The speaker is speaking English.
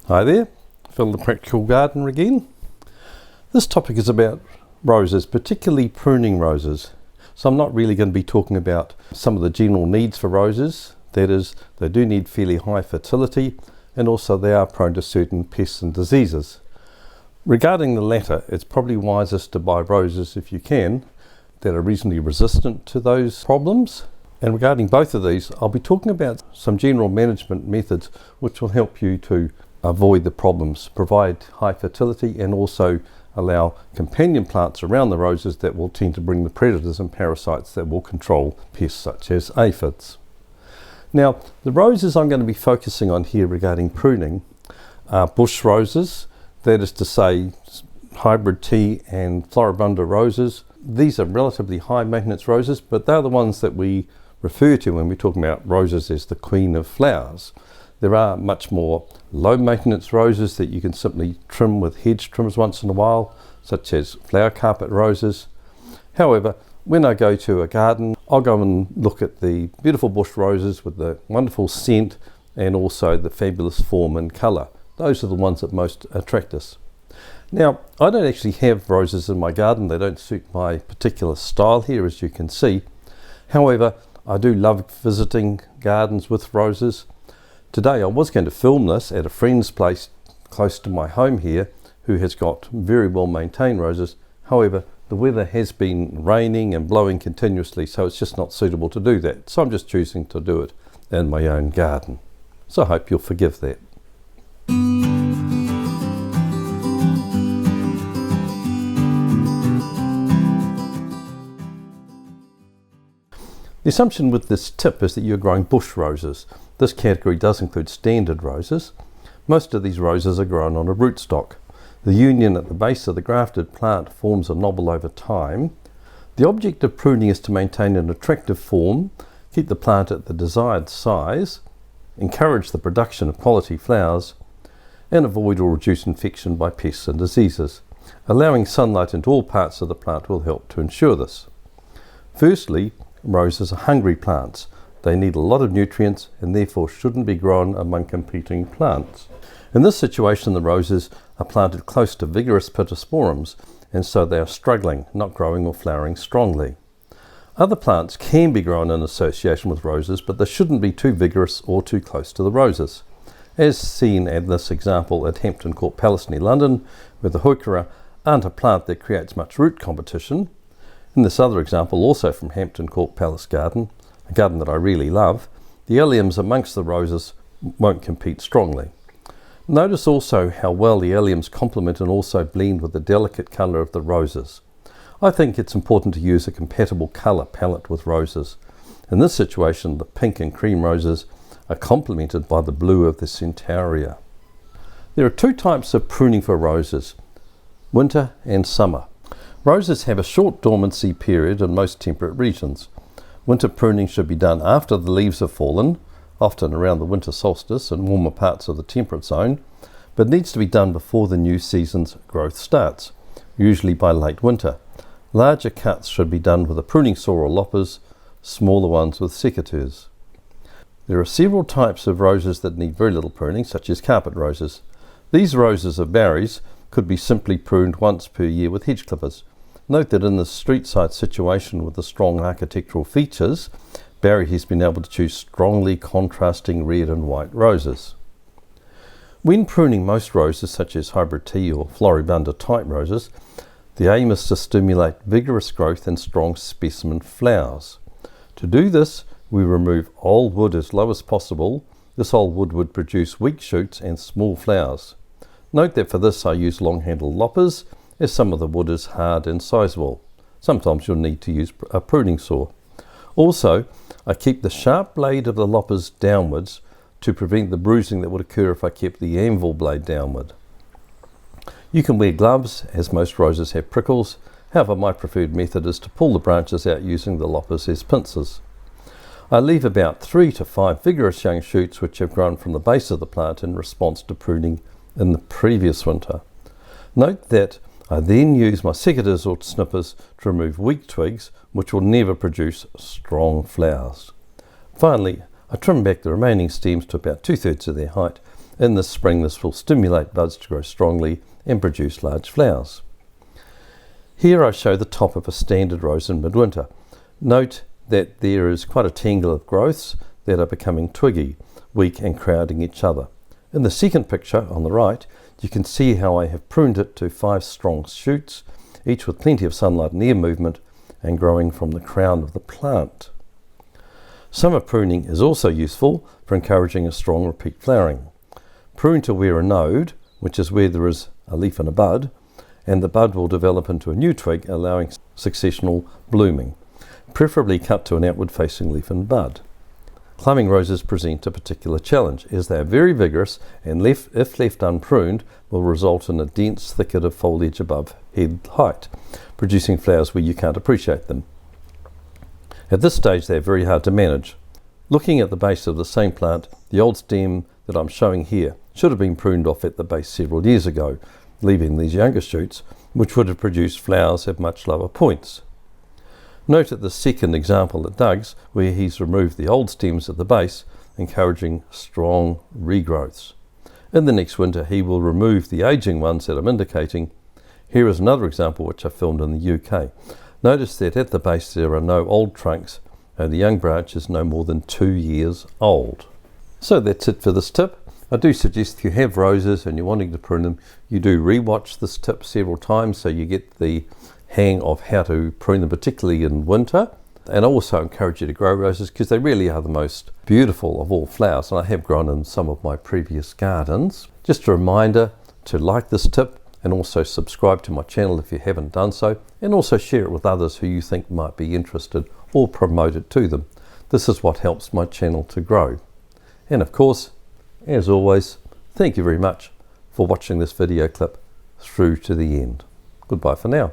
Hi there, Phil the Practical Gardener again. This topic is about roses, particularly pruning roses. So I'm not really going to be talking about some of the general needs for roses. That is, they do need fairly high fertility, and also they are prone to certain pests and diseases. Regarding the latter, it's probably wisest to buy roses, if you can, that are reasonably resistant to those problems. And regarding both of these, I'll be talking about some general management methods which will help you to avoid the problems, provide high fertility, and also allow companion plants around the roses that will tend to bring the predators and parasites that will control pests such as aphids. Now, the roses I'm going to be focusing on here regarding pruning are bush roses, that is to say hybrid tea and floribunda roses. These are relatively high maintenance roses, but they're the ones that we refer to when we're talking about roses as the queen of flowers. There are much more low maintenance roses that you can simply trim with hedge trimmers once in a while, such as flower carpet roses. However, when I go to a garden, I'll go and look at the beautiful bush roses with the wonderful scent and also the fabulous form and colour. Those are the ones that most attract us. Now, I don't actually have roses in my garden. They don't suit my particular style here, as you can see. However, I do love visiting gardens with roses. Today I was going to film this at a friend's place close to my home here who has got very well maintained roses. However, the weather has been raining and blowing continuously, so it's just not suitable to do that. So I'm just choosing to do it in my own garden. So I hope you'll forgive that. The assumption with this tip is that you're growing bush roses. This category does include standard roses. Most of these roses are grown on a rootstock. The union at the base of the grafted plant forms a knobble over time. The object of pruning is to maintain an attractive form, keep the plant at the desired size, encourage the production of quality flowers, and avoid or reduce infection by pests and diseases. Allowing sunlight into all parts of the plant will help to ensure this. Firstly, roses are hungry plants. They need a lot of nutrients and therefore shouldn't be grown among competing plants. In this situation, the roses are planted close to vigorous pittosporums, and so they are struggling, not growing or flowering strongly. Other plants can be grown in association with roses, but they shouldn't be too vigorous or too close to the roses. As seen in this example at Hampton Court Palace near London, where the heuchera aren't a plant that creates much root competition. In this other example, also from Hampton Court Palace garden, a garden that I really love, the alliums amongst the roses won't compete strongly. Notice also how well the alliums complement and also blend with the delicate colour of the roses. I think it's important to use a compatible colour palette with roses. In this situation, the pink and cream roses are complemented by the blue of the centaurea. There are two types of pruning for roses, winter and summer. Roses have a short dormancy period in most temperate regions. Winter pruning should be done after the leaves have fallen, often around the winter solstice in warmer parts of the temperate zone, but needs to be done before the new season's growth starts, usually by late winter. Larger cuts should be done with a pruning saw or loppers, smaller ones with secateurs. There are several types of roses that need very little pruning, such as carpet roses. These roses of Barry's could be simply pruned once per year with hedge clippers. Note that in the street side situation with the strong architectural features, Barry has been able to choose strongly contrasting red and white roses. When pruning most roses, such as hybrid tea or floribunda type roses, the aim is to stimulate vigorous growth and strong specimen flowers. To do this, we remove old wood as low as possible. This old wood would produce weak shoots and small flowers. Note that for this I use long-handled loppers, as some of the wood is hard and sizable. Sometimes you'll need to use a pruning saw. Also, I keep the sharp blade of the loppers downwards to prevent the bruising that would occur if I kept the anvil blade downward. You can wear gloves, as most roses have prickles. However, my preferred method is to pull the branches out using the loppers as pincers. I leave about 3 to 5 vigorous young shoots which have grown from the base of the plant in response to pruning in the previous winter. Note that I then use my secateurs or snippers to remove weak twigs which will never produce strong flowers. Finally, I trim back the remaining stems to about 2/3 of their height In the spring, this will stimulate buds to grow strongly and produce large flowers. Here I show the top of a standard rose in midwinter. Note that there is quite a tangle of growths that are becoming twiggy, weak and crowding each other. In the second picture on the right, you can see how I have pruned it to 5 strong shoots, each with plenty of sunlight and air movement and growing from the crown of the plant. Summer pruning is also useful for encouraging a strong repeat flowering. Prune to where a node, which is where there is a leaf and a bud, and the bud will develop into a new twig, allowing successional blooming. Preferably cut to an outward facing leaf and bud. Climbing roses present a particular challenge, as they are very vigorous and if left unpruned will result in a dense thicket of foliage above head height, producing flowers where you can't appreciate them. At this stage they are very hard to manage. Looking at the base of the same plant, the old stem that I'm showing here should have been pruned off at the base several years ago, leaving these younger shoots, which would have produced flowers at much lower points. Note at the second example at Doug's, where he's removed the old stems at the base, encouraging strong regrowths. In the next winter he will remove the aging ones that I'm indicating. Here is another example which I filmed in the UK. Notice that at the base there are no old trunks and the young branch is no more than 2 years old. So that's it for this tip. I do suggest if you have roses and you're wanting to prune them, you do re-watch this tip several times so you get the hang of how to prune them, particularly in winter. And I also encourage you to grow roses because they really are the most beautiful of all flowers, and I have grown in some of my previous gardens. Just a reminder to like this tip and also subscribe to my channel if you haven't done so, and also share it with others who you think might be interested or promote it to them. This is what helps my channel to grow. And of course, as always, thank you very much for watching this video clip through to the end. Goodbye for now.